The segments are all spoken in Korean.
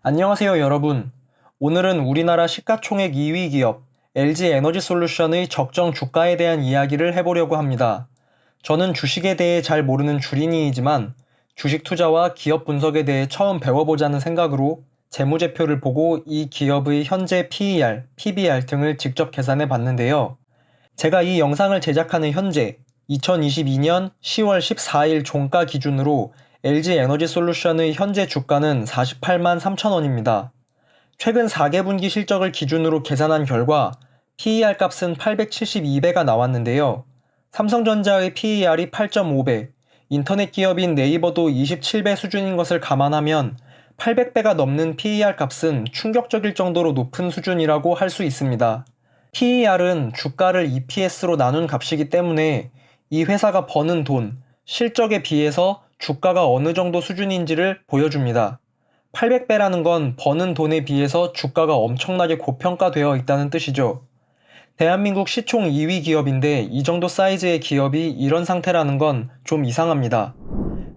안녕하세요, 여러분. 오늘은 우리나라 시가총액 2위 기업 LG에너지솔루션의 적정 주가에 대한 이야기를 해보려고 합니다. 저는 주식에 대해 잘 모르는 주린이이지만 주식 투자와 기업 분석에 대해 처음 배워보자는 생각으로 재무제표를 보고 이 기업의 현재 PER, PBR 등을 직접 계산해 봤는데요. 제가 이 영상을 제작하는 현재 2022년 10월 14일 종가 기준으로 LG에너지솔루션의 현재 주가는 48만 3천 원입니다. 최근 4개분기 실적을 기준으로 계산한 결과 PER 값은 872배가 나왔는데요. 삼성전자의 PER이 8.5배, 인터넷 기업인 네이버도 27배 수준인 것을 감안하면 800배가 넘는 PER 값은 충격적일 정도로 높은 수준이라고 할 수 있습니다. PER은 주가를 EPS로 나눈 값이기 때문에 이 회사가 버는 돈, 실적에 비해서 주가가 어느 정도 수준인지를 보여줍니다. 800배라는 건 버는 돈에 비해서 주가가 엄청나게 고평가되어 있다는 뜻이죠. 대한민국 시총 2위 기업인데 이 정도 사이즈의 기업이 이런 상태라는 건 좀 이상합니다.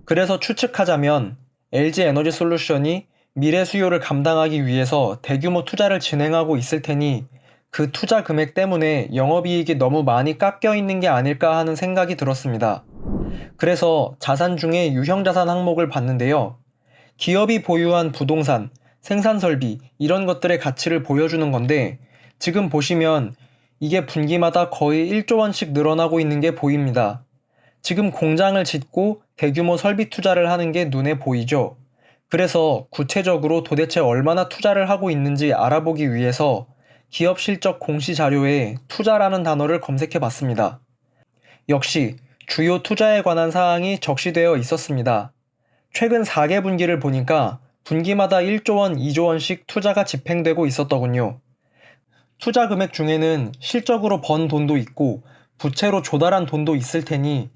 그래서 추측하자면 LG에너지솔루션이 미래 수요를 감당하기 위해서 대규모 투자를 진행하고 있을 테니 그 투자 금액 때문에 영업이익이 너무 많이 깎여 있는 게 아닐까 하는 생각이 들었습니다. 그래서 자산 중에 유형자산 항목을 봤는데요. 기업이 보유한 부동산, 생산설비 이런 것들의 가치를 보여주는 건데 지금 보시면 이게 분기마다 거의 1조 원씩 늘어나고 있는 게 보입니다. 지금 공장을 짓고 대규모 설비 투자를 하는 게 눈에 보이죠. 그래서 구체적으로 도대체 얼마나 투자를 하고 있는지 알아보기 위해서 기업 실적 공시 자료에 투자라는 단어를 검색해 봤습니다. 역시 주요 투자에 관한 사항이 적시되어 있었습니다. 최근 4개분기를 보니까 분기마다 1조 원, 2조 원씩 투자가 집행되고 있었더군요. 투자 금액 중에는 실적으로 번 돈도 있고 부채로 조달한 돈도 있을 테니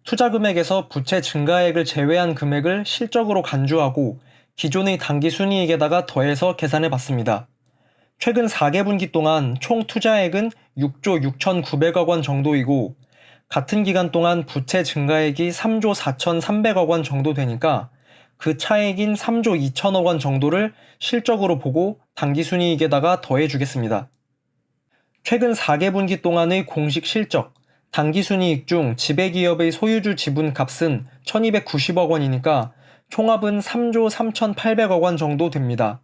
투자 금액에서 부채 증가액을 제외한 금액을 실적으로 간주하고 기존의 당기 순이익에다가 더해서 계산해 봤습니다. 최근 4개분기 동안 총 투자액은 6조 6,900억 원 정도이고 같은 기간 동안 부채 증가액이 3조 4,300억 원 정도 되니까 그 차액인 3조 2천억 원 정도를 실적으로 보고 당기순이익에다가 더해주겠습니다. 최근 4개분기 동안의 공식 실적, 당기순이익 중 지배기업의 소유주 지분값은 1,290억 원이니까 총합은 3조 3,800억 원 정도 됩니다.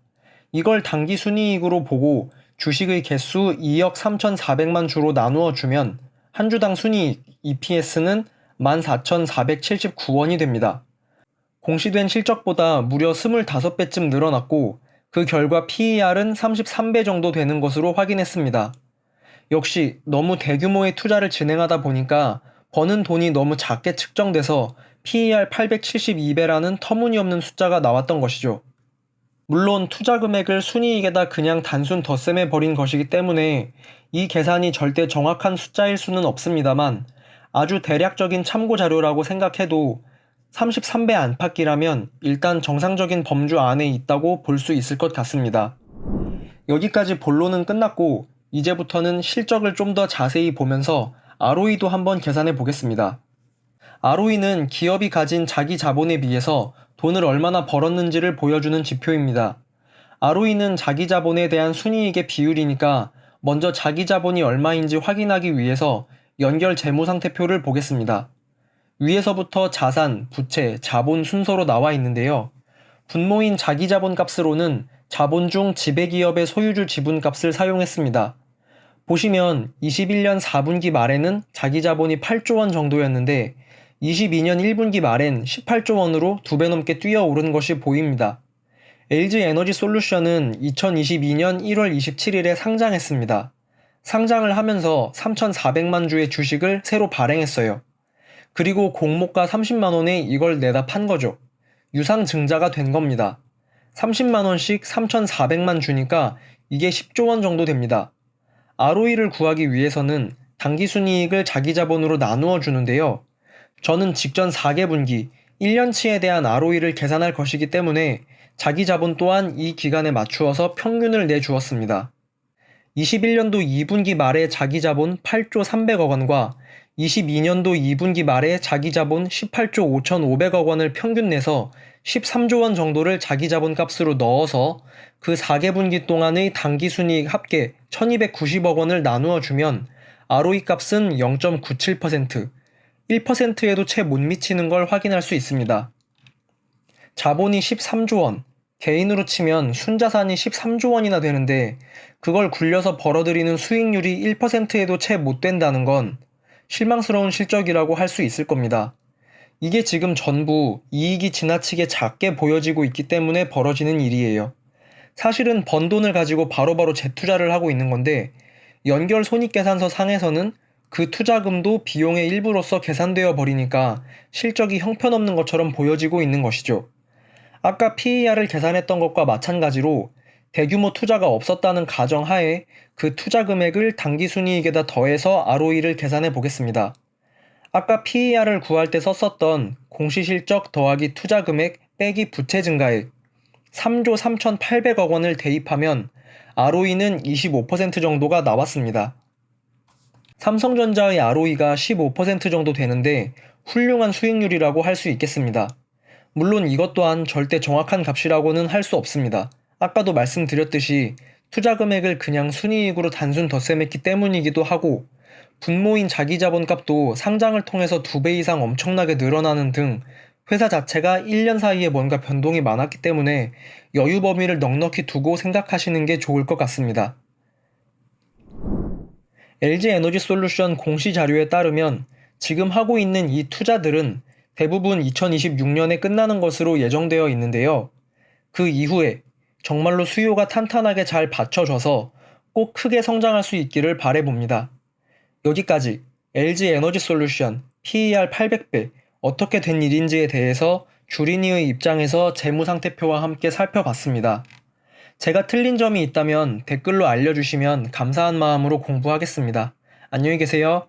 이걸 당기순이익으로 보고 주식의 개수 2억 3,400만 주로 나누어 주면 한 주당 순이익 EPS는 14,479원이 됩니다. 공시된 실적보다 무려 25배쯤 늘어났고 그 결과 PER은 33배 정도 되는 것으로 확인했습니다. 역시 너무 대규모의 투자를 진행하다 보니까 버는 돈이 너무 작게 측정돼서 PER 872배라는 터무니없는 숫자가 나왔던 것이죠. 물론 투자 금액을 순이익에다 그냥 단순 덧셈해 버린 것이기 때문에 이 계산이 절대 정확한 숫자일 수는 없습니다만 아주 대략적인 참고 자료라고 생각해도 33배 안팎이라면 일단 정상적인 범주 안에 있다고 볼 수 있을 것 같습니다. 여기까지 본론은 끝났고 이제부터는 실적을 좀 더 자세히 보면서 ROE도 한번 계산해 보겠습니다. ROE는 기업이 가진 자기 자본에 비해서 돈을 얼마나 벌었는지를 보여주는 지표입니다. ROE는 자기 자본에 대한 순이익의 비율이니까 먼저 자기 자본이 얼마인지 확인하기 위해서 연결 재무상태표를 보겠습니다. 위에서부터 자산, 부채, 자본 순서로 나와 있는데요. 분모인 자기 자본 값으로는 자본 중 지배기업의 소유주 지분값을 사용했습니다. 보시면 21년 4분기 말에는 자기 자본이 8조 원 정도였는데 22년 1분기 말엔 18조 원으로 2배 넘게 뛰어오른 것이 보입니다. LG에너지솔루션은 2022년 1월 27일에 상장했습니다. 상장을 하면서 3,400만 주의 주식을 새로 발행했어요. 그리고 공모가 30만 원에 이걸 내다 판 거죠. 유상증자가 된 겁니다. 30만 원씩 3,400만 주니까 이게 10조 원 정도 됩니다. ROE를 구하기 위해서는 당기순이익을 자기 자본으로 나누어 주는데요. 저는 직전 4개분기, 1년치에 대한 ROE를 계산할 것이기 때문에 자기 자본 또한 이 기간에 맞추어서 평균을 내주었습니다. 21년도 2분기 말에 자기 자본 8조 300억 원과 22년도 2분기 말에 자기 자본 18조 5,500억 원을 평균 내서 13조 원 정도를 자기 자본값으로 넣어서 그 4개분기 동안의 당기순이익 합계 1290억 원을 나누어 주면 ROE 값은 0.97%, 1%에도 채 못 미치는 걸 확인할 수 있습니다. 자본이 13조 원, 개인으로 치면 순자산이 13조 원이나 되는데 그걸 굴려서 벌어들이는 수익률이 1%에도 채 못 된다는 건 실망스러운 실적이라고 할 수 있을 겁니다. 이게 지금 전부 이익이 지나치게 작게 보여지고 있기 때문에 벌어지는 일이에요. 사실은 번 돈을 가지고 바로바로 재투자를 하고 있는 건데 연결 손익계산서 상에서는 그 투자금도 비용의 일부로서 계산되어 버리니까 실적이 형편없는 것처럼 보여지고 있는 것이죠. 아까 PER을 계산했던 것과 마찬가지로 대규모 투자가 없었다는 가정하에 그 투자 금액을 당기순이익에다 더해서 ROE를 계산해 보겠습니다. 아까 PER을 구할 때 썼었던 공시실적 더하기 투자 금액 빼기 부채 증가액 3조 3,800억 원을 대입하면 ROE는 25% 정도가 나왔습니다. 삼성전자의 ROE가 15% 정도 되는데 훌륭한 수익률이라고 할 수 있겠습니다. 물론 이것 또한 절대 정확한 값이라고는 할 수 없습니다. 아까도 말씀드렸듯이 투자 금액을 그냥 순이익으로 단순 덧셈했기 때문이기도 하고 분모인 자기자본값도 상장을 통해서 2배 이상 엄청나게 늘어나는 등 회사 자체가 1년 사이에 뭔가 변동이 많았기 때문에 여유 범위를 넉넉히 두고 생각하시는 게 좋을 것 같습니다. LG에너지솔루션 공시 자료에 따르면 지금 하고 있는 이 투자들은 대부분 2026년에 끝나는 것으로 예정되어 있는데요. 그 이후에 정말로 수요가 탄탄하게 잘 받쳐져서 꼭 크게 성장할 수 있기를 바라봅니다. 여기까지 LG에너지솔루션 PER 800배 어떻게 된 일인지에 대해서 주린이의 입장에서 재무상태표와 함께 살펴봤습니다. 제가 틀린 점이 있다면 댓글로 알려주시면 감사한 마음으로 공부하겠습니다. 안녕히 계세요.